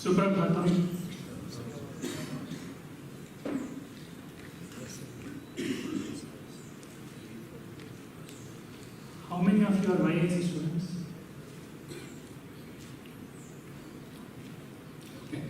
Suprabhatam. How many of you are YAC students? Okay.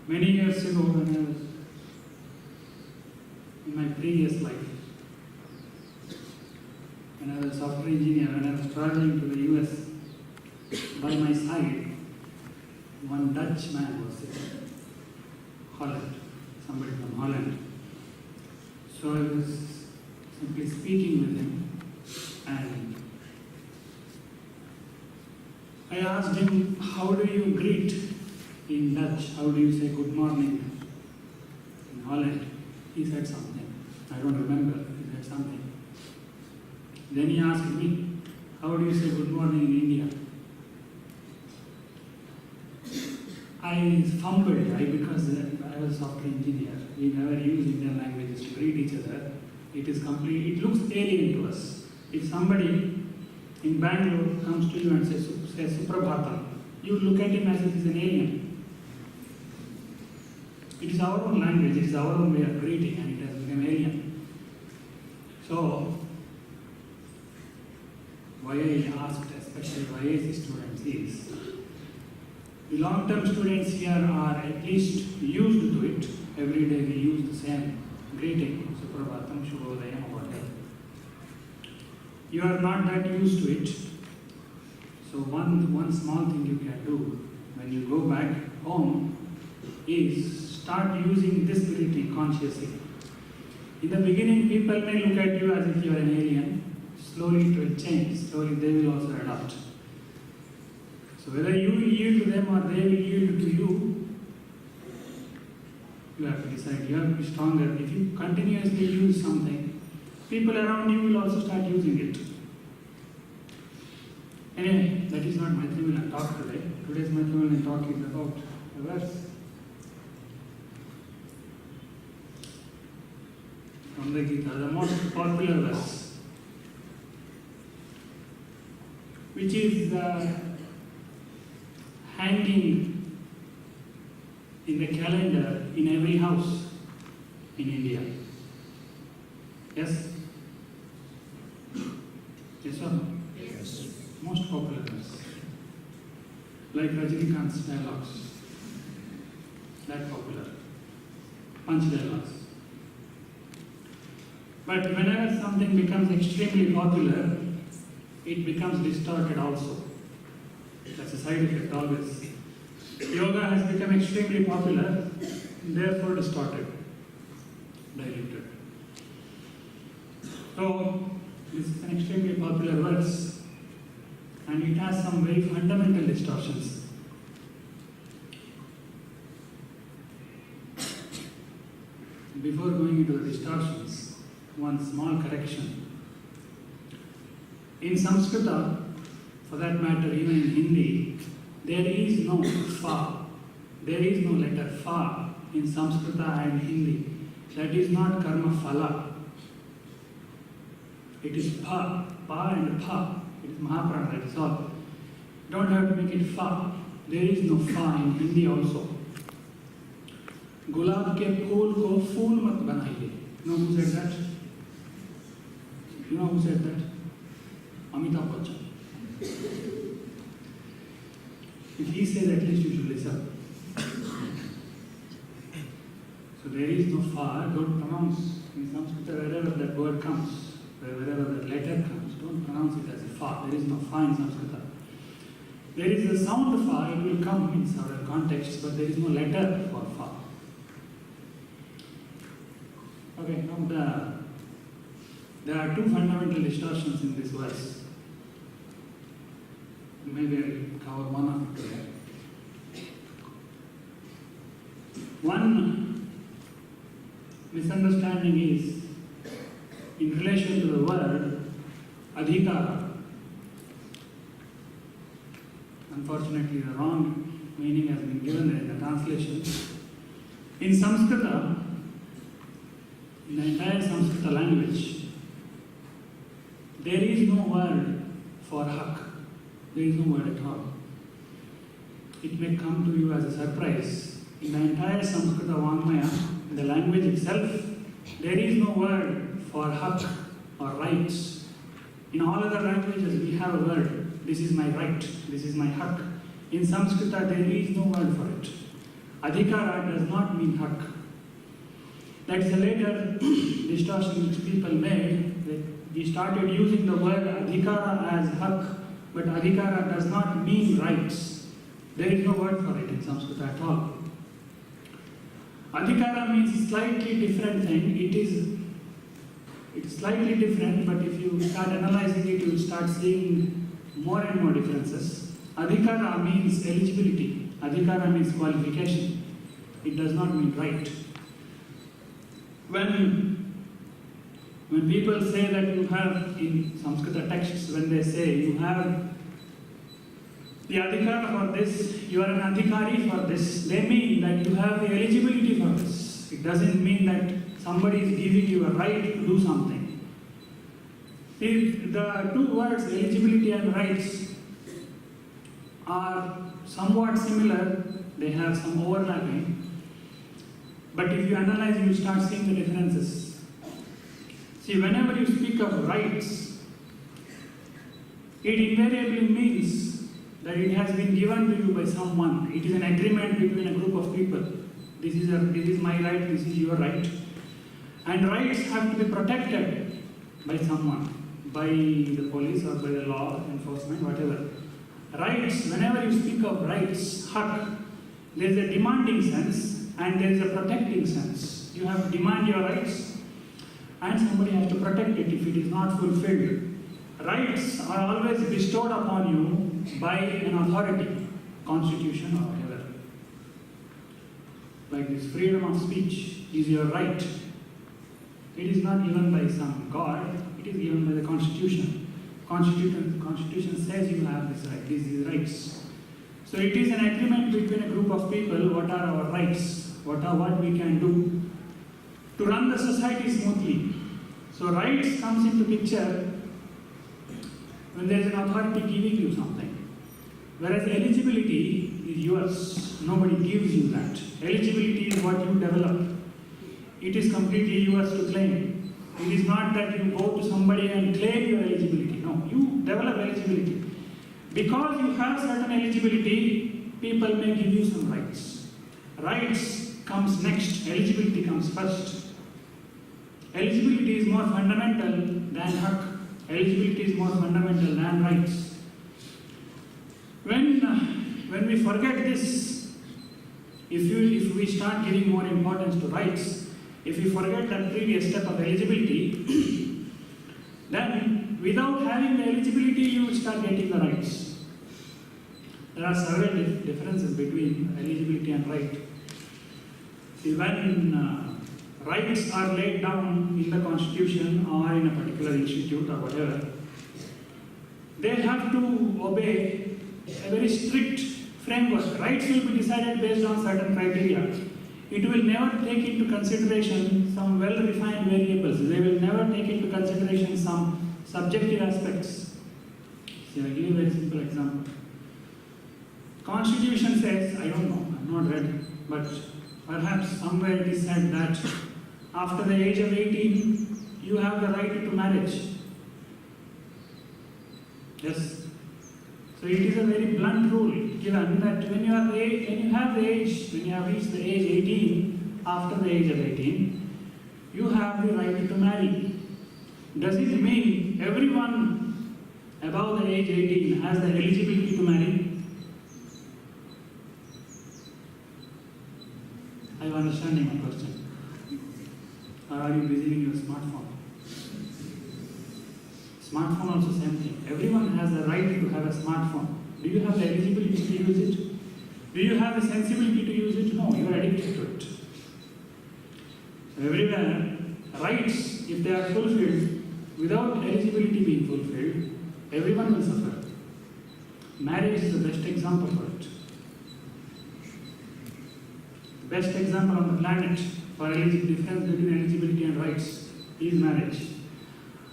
Many years ago, when I was in my previous life, when I was a software engineer, when I was traveling to the US, by my side, one Dutch man was sitting. Holland, somebody from Holland. So I was simply speaking with him and I asked him, how do you greet in Dutch? How do you say good morning in Holland? He said something. I don't remember. He said something. Then he asked me, how do you say good morning in India? I fumbled, because I was a software engineer. We never use Indian languages to greet each other. It is complete. It looks alien to us. If somebody in Bangalore comes to you and says Suprabhatam, you look at him as if he's an alien. It is our own language. It is our own way of greeting, and it has become alien. So, why I asked, especially YAC students, is the long-term students here are at least used to it. Every day we use the same greeting, Suprabhatam, Shubhodayam, whatever. You are not that used to it. So one small thing you can do when you go back home is start using this greeting consciously. In the beginning, people may look at you as if you are an alien. Slowly it will change. Slowly they will also adapt. So whether you yield to them or they will yield to you, you have to decide. You have to be stronger. If you continuously use something, people around you will also start using it. Anyway, that is not Maitrimilan talk today. Today's Maitrimilan talk is about a verse from the Gita, the most popular verse, which is hanging in the calendar in every house in India. Yes? Yes or no? Yes. Most popular verse. Like Rajinikanth's dialogues. That popular. Punch dialogues. But whenever something becomes extremely popular, it becomes distorted also. That's a side effect always. Yoga has become extremely popular, therefore distorted, diluted. So, this is an extremely popular verse, and it has some very fundamental distortions. Before going into the distortions, one small correction. In Sanskrit, for that matter, even in Hindi, there is no fa. There is no letter fa in Sanskrit and Hindi. That is not karma phala. It is pa and pa. It is Mahaprana, that is all. Don't have to make it fa. There is no fa in Hindi also. Gulab ke phool ko phool mat banaiye. You know who said that? You know who said that? Amitabh Bachchan. If he says, at least you should listen. So there is no fa, don't pronounce in Sanskrit wherever that word comes, wherever that letter comes, don't pronounce it as a fa. There is no fa in Sanskrit. There is a sound fa, it will come in several contexts, but there is no letter for fa. Okay, now there are two fundamental distortions in this verse. Maybe I'll cover one of it today. One misunderstanding is in relation to the word adhikara. Unfortunately, the wrong meaning has been given there in the translation. In Sanskrit, in the entire Sanskrit language, there is no word for hak. There is no word at all. It may come to you as a surprise. In the entire Samskrita Vangmaya, in the language itself, there is no word for hak or rights. In all other languages, we have a word. This is my right. This is my hak. In Samskrita, there is no word for it. Adhikara does not mean hak. That's a later distortion which people made. That we started using the word adhikara as hak, but adhikara does not mean rights. There is no word for it in Sanskrit at all. Adhikara means slightly different thing. It's slightly different, but if you start analyzing it, you will start seeing more and more differences. Adhikara means eligibility. Adhikara means qualification. It does not mean right. When people say that you have, in Sanskrit texts, when they say you have the adhikara for this, you are an adhikari for this, they mean that you have the eligibility for this. It doesn't mean that somebody is giving you a right to do something. If the two words, eligibility and rights, are somewhat similar, they have some overlapping, but if you analyze, you start seeing the differences. See, whenever you speak of rights, it invariably means that it has been given to you by someone. It is an agreement between a group of people. This is my right, this is your right. And rights have to be protected by someone, by the police or by the law enforcement, whatever. Rights, whenever you speak of rights, hak, there is a demanding sense and there is a protecting sense. You have to demand your rights and somebody has to protect it if it is not fulfilled. Rights are always bestowed upon you by an authority, constitution or whatever. Like this freedom of speech is your right. It is not given by some god, it is given by the constitution. Constitution says you have this right, these rights. So it is an agreement between a group of people, what are our rights, what we can do to run the society smoothly. So rights comes into picture when there is an authority giving you something. Whereas eligibility is yours, nobody gives you that. Eligibility is what you develop. It is completely yours to claim. It is not that you go to somebody and claim your eligibility. No, you develop eligibility. Because you have certain eligibility, people may give you some rights. Rights comes next, eligibility comes first. Eligibility is more fundamental than hak. Eligibility is more fundamental than rights. When we forget this, if we start giving more importance to rights, if we forget that previous step of eligibility, then without having the eligibility, you will start getting the rights. There are several differences between eligibility and right. See, when rights are laid down in the constitution or in a particular institute or whatever, they have to obey a very strict framework. Rights will be decided based on certain criteria. It will never take into consideration some well-refined variables. They will never take into consideration some subjective aspects. See, I'll give you a very simple example. Constitution says, I don't know, I've not read it, but perhaps somewhere it is said that after the age of 18, you have the right to marriage. Yes. So it is a very blunt rule given that when you have reached the age 18, after the age of 18, you have the right to marry. Does it mean everyone above the age 18 has the eligibility to marry? Are you understanding my question? Or are you busy in your smartphone? Smartphone also same thing. Everyone has the right to have a smartphone. Do you have the eligibility to use it? Do you have the sensibility to use it? No, you are addicted to it. So everywhere, rights, if they are fulfilled, without eligibility being fulfilled, everyone will suffer. Marriage is the best example for it. The best example on the planet for difference between eligibility and rights is marriage.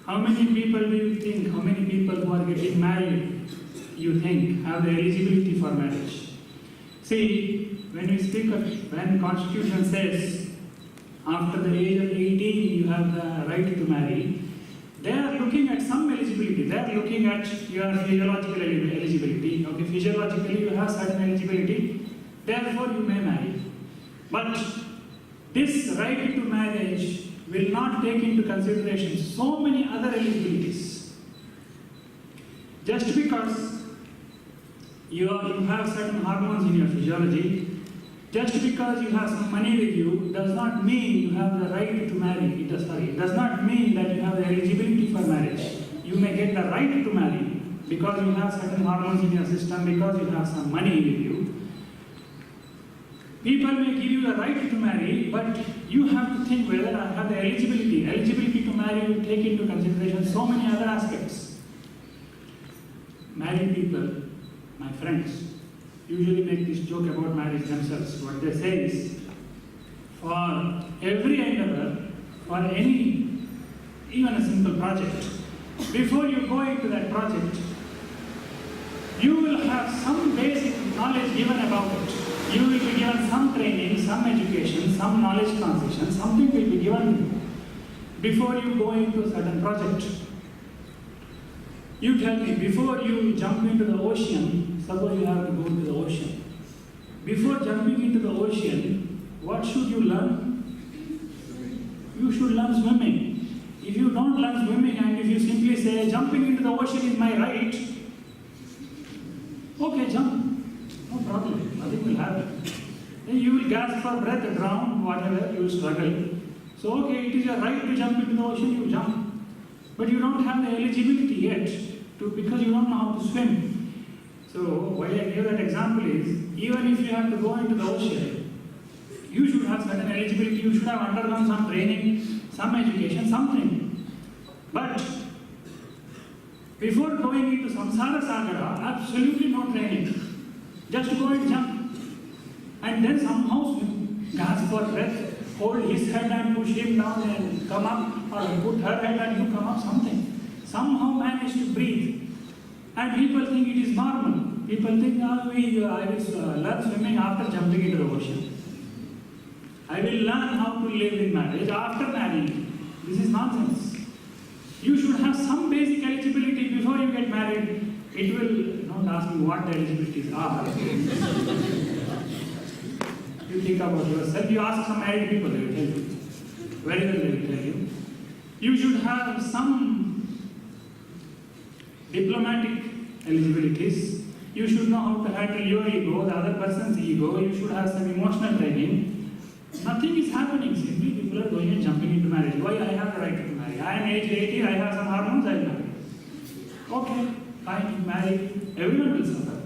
How many people do you think, how many people who are getting married, you think, have the eligibility for marriage? See, when we speak of, when Constitution says, after the age of 18, you have the right to marry, they are looking at some eligibility. They are looking at your physiological eligibility. Okay, physiologically you have certain eligibility, therefore you may marry. But this right to marriage will not take into consideration so many other eligibilities. Just because you have certain hormones in your physiology, just because you have some money with you, does not mean you have the right to marry. It does not mean that you have the eligibility for marriage. You may get the right to marry because you have certain hormones in your system, because you have some money with you. People may give you the right to marry, but you have to think whether I have the eligibility. Eligibility to marry will take into consideration so many other aspects. Married people, my friends, usually make this joke about marriage themselves. What they say is, for every endeavor, for any, even a simple project, before you go into that project, you will have some basic knowledge given about it. You will be given some training, some education, some knowledge transition, something will be given to you before you go into a certain project. You tell me, before you jump into the ocean, suppose you have to go to the ocean. Before jumping into the ocean, what should you learn? You should learn swimming. If you don't learn swimming and if you simply say, jumping into the ocean is my right, okay, jump. No problem, nothing will happen. Then you will gasp for breath, drown, whatever, you will struggle. So, okay, it is your right to jump into the ocean, you jump. But you don't have the eligibility yet, because you don't know how to swim. So, why I gave that example is, even if you have to go into the ocean, you should have certain eligibility, you should have undergone some training, some education, something. But, before going into Samsara Sagara, absolutely no training. Just go and jump. And then somehow swim, gasp for breath, hold his head and push him down and come up, or put her head and you come up, something. Somehow manage to breathe. And people think it is normal. People think, I will learn swimming after jumping into the ocean. I will learn how to live in marriage after marrying. This is nonsense. You should have some basic eligibility before you get married. It will, don't ask me what the eligibilities are. You think about yourself. You ask some married people, they will tell you. Very well, they will tell you. You should have some diplomatic eligibilities. You should know how to handle your ego, the other person's ego. You should have some emotional training. Nothing is happening. Simply people are going and jumping into marriage. Why? I have the right to marry. I am age 80, I have some hormones, I will marry. Okay, fine, you marry. Everyone will suffer.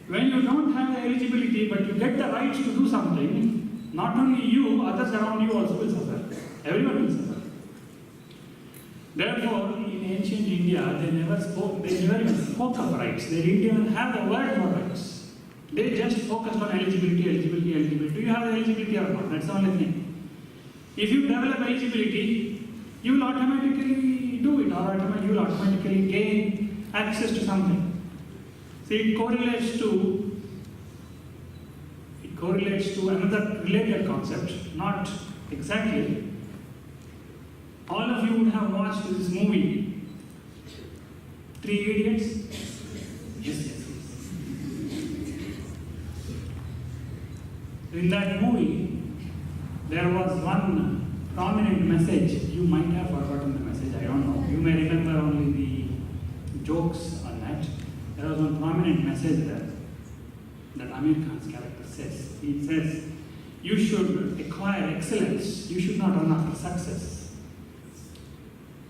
When you don't have the eligibility, but you get the right to do something, not only you, others around you also will suffer. Everyone will suffer. Therefore, in ancient India, they never even spoke of rights. They didn't even have the word for rights. They just focused on eligibility. Do you have the eligibility or not? That's the only thing. If you develop eligibility, you will automatically do it, or you will automatically gain access to something. See, it correlates to another related concept, not exactly. All of you would have watched this movie, 3 Idiots. Yes. In that movie, there was one prominent message. You might have forgotten the message, I don't know. You may remember only the jokes on that. There was one prominent message there that Amir Khan's character says. He says, you should acquire excellence. You should not run after success.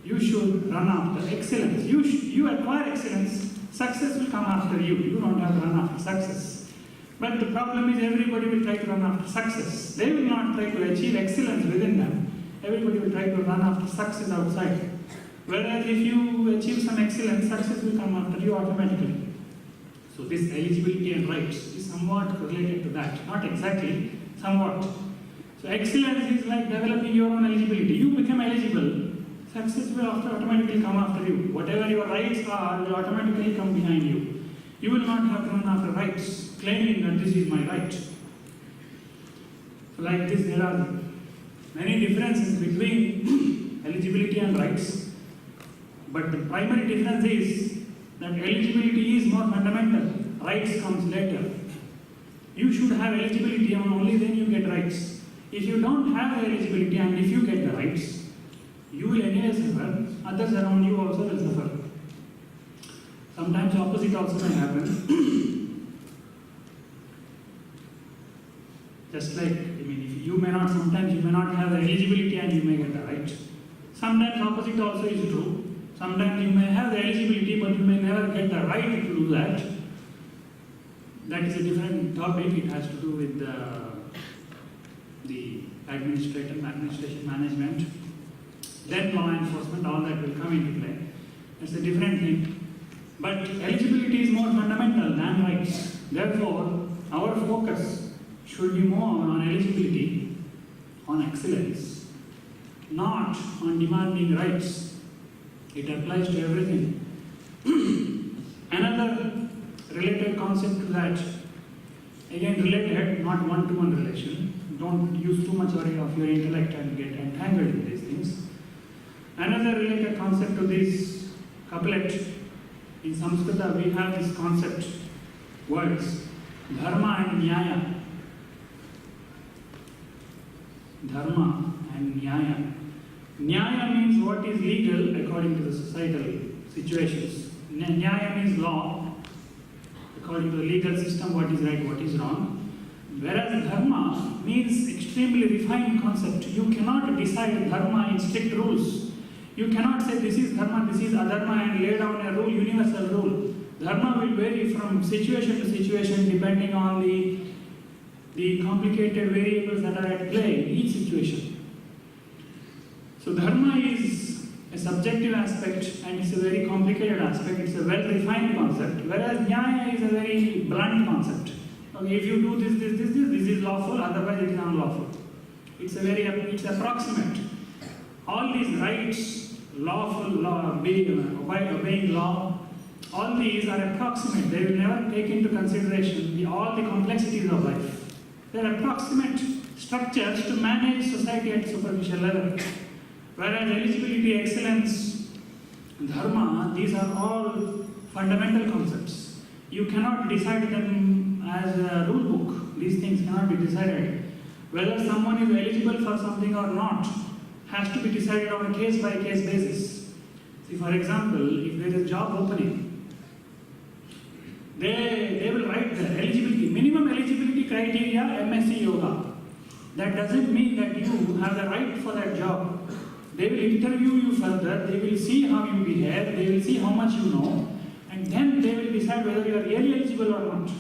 You should run after excellence. You acquire excellence, success will come after you. You don't have to run after success. But the problem is everybody will try to run after success. They will not try to achieve excellence within them. Everybody will try to run after success outside. Whereas if you achieve some excellence, success will come after you automatically. So this eligibility and rights is somewhat related to that. Not exactly, somewhat. So excellence is like developing your own eligibility. You become eligible. success will automatically come after you. Whatever your rights are will automatically come behind you. You will not have to run after rights, claiming that this is my right. So like this, there are many differences between eligibility and rights. But the primary difference is that eligibility is more fundamental. Rights comes later. You should have eligibility and only then you get rights. If you don't have the eligibility and if you get the rights, you will anyway suffer, others around you also will suffer. Sometimes opposite also may happen. Just like, if you may not, sometimes you may not have the eligibility and you may get the right. Sometimes opposite also is true. Sometimes you may have the eligibility but you may never get the right to do that. That is a different topic. It has to do with the administration management. Then law enforcement, all that will come into play. It's a different thing. But eligibility is more fundamental than rights. Therefore, our focus should be more on eligibility, on excellence, not on demanding rights. It applies to everything. Another related concept to that, again related, not one-to-one relation. Don't use too much of your intellect and get entangled in these things. Another related concept to this couplet, in Sanskrit we have this concept, words, dharma and nyaya. Dharma and nyaya. Nyaya means what is legal according to the societal situations. Nyaya means law, according to the legal system, what is right, what is wrong. Whereas dharma means extremely refined concept. You cannot decide dharma in strict rules. You cannot say this is dharma, this is adharma and lay down a rule, universal rule. Dharma will vary from situation to situation depending on the complicated variables that are at play in each situation. So dharma is a subjective aspect and it's a very complicated aspect. It's a well-refined concept. Whereas nyaya is a very blunt concept. Okay, if you do this is lawful, otherwise it is unlawful. It's approximate. All these rights, lawful law, obeying law, all these are approximate. They will never take into consideration all the complexities of life. They are approximate structures to manage society at superficial level. Whereas eligibility, excellence, dharma, these are all fundamental concepts. You cannot decide them as a rule book. These things cannot be decided. Whether someone is eligible for something or not has to be decided on a case-by-case basis. See, for example, if there is job opening, they will write the eligibility, minimum eligibility criteria, MSc Yoga. That doesn't mean that you have the right for that job. They will interview you further, they will see how you behave, they will see how much you know, and then they will decide whether you are really eligible or not.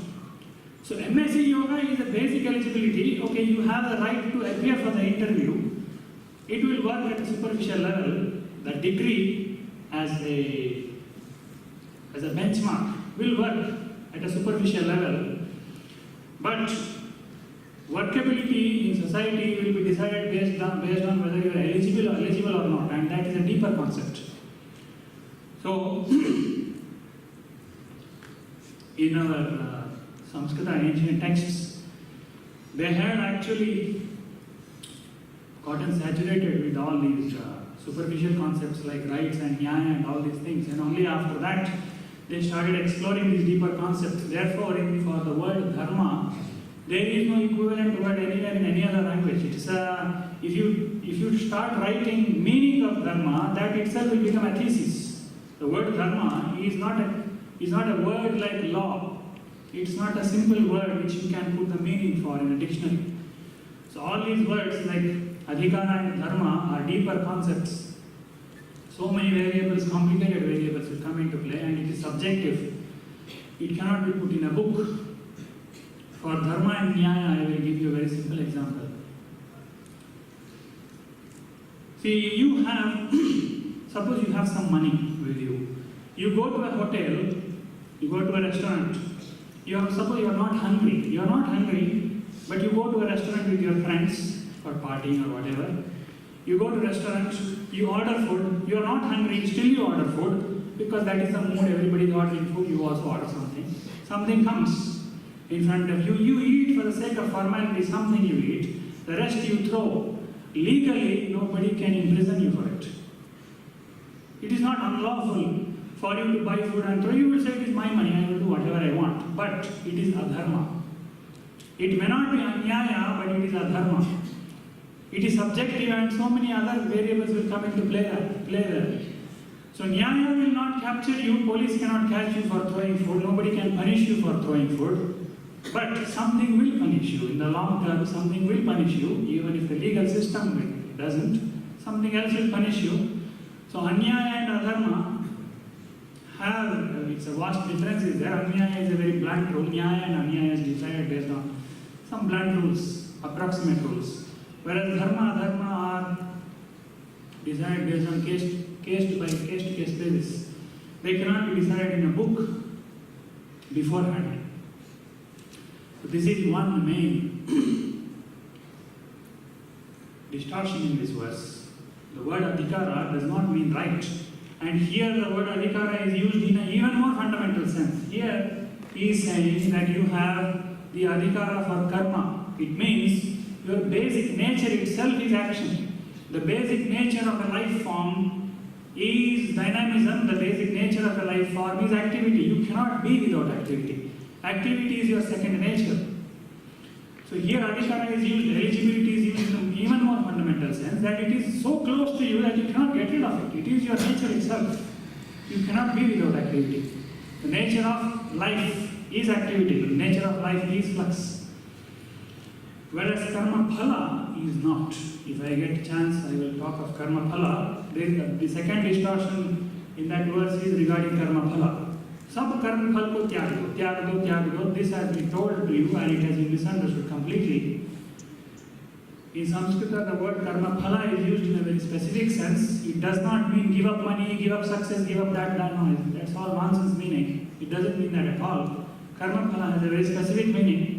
So MSc Yoga is a basic eligibility. Okay, you have the right to appear for the interview. It will work at a superficial level. The degree as a benchmark will work at a superficial level. But workability in society will be decided based on whether you are eligible or not, and that is a deeper concept. So, in our Sanskrit ancient texts, they had actually gotten saturated with all these superficial concepts like rights and nyaya and all these things, and only after that they started exploring these deeper concepts. Therefore, for the word dharma, there is no equivalent word anywhere in any other language. It's if you start writing meaning of dharma, that itself will become a thesis. The word dharma is not a word like law. It's not a simple word which you can put the meaning for in a dictionary. So all these words like adhikara and dharma are deeper concepts. So many variables, complicated variables will come into play, and it is subjective. It cannot be put in a book. For dharma and nyaya, I will give you a very simple example. See, suppose you have some money with you. You go to a hotel, you go to a restaurant. Suppose you are not hungry, but you go to a restaurant with your friends for partying or whatever. You go to restaurant, you order food, you are not hungry, still you order food, because that is the mood, everybody is ordering food, you also order something. Something comes in front of you, you eat for the sake of formality, something you eat, the rest you throw. Legally, nobody can imprison you for it. It is not unlawful for you to buy food and throw. You will say it is my money, I will do whatever I want. But it is adharma. It may not be anyaya, but it is adharma. It is subjective and so many other variables will come into play there. So nyaya will not capture you, police cannot catch you for throwing food, nobody can punish you for throwing food. But something will punish you. In the long term, something will punish you, even if the legal system doesn't. Something else will punish you. So anyaya and adharma have, it's a vast difference is there. Anyaya is a very blunt rule. Nyaya and anyaya is decided based on some blunt rules, approximate rules. Whereas dharma, adharma are decided based on case-to-case basis. They cannot be decided in a book beforehand. So this is one main distortion in this verse. The word adhikara does not mean right. And here the word adhikara is used in an even more fundamental sense. Here he is saying that you have the adhikara for karma. It means your basic nature itself is action. The basic nature of a life form is dynamism. The basic nature of a life form is activity. You cannot be without activity. Activity is your second nature. So here adhikara is used, eligibility is used in an even more fundamental sense, that it is so close to you that you cannot get rid of it. It is your nature itself. You cannot be without activity. The nature of life is activity. The nature of life is flux. Whereas karma phala is not. If I get a chance, I will talk of karma phala. The second distortion in that verse is regarding karma phala. Sab karma phal ko tyag do. This has been told to you and it has been misunderstood completely. In Sanskrit, the word karma phala is used in a very specific sense. It does not mean give up money, give up success, give up that. No, that's all nonsense meaning. It doesn't mean that at all. Karma phala has a very specific meaning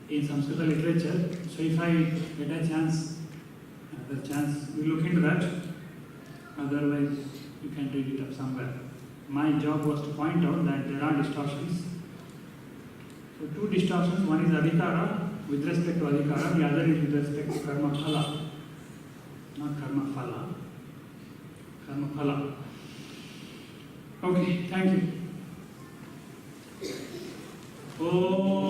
in Sanskrit literature. So if I get a chance, we'll look into that. Otherwise, you can read it up somewhere. My job was to point out that there are distortions. So two distortions, one is adhikara, with respect to adhikara, the other is with respect to karma phala. Not karma phala, karma phala. Okay, thank you. Oh.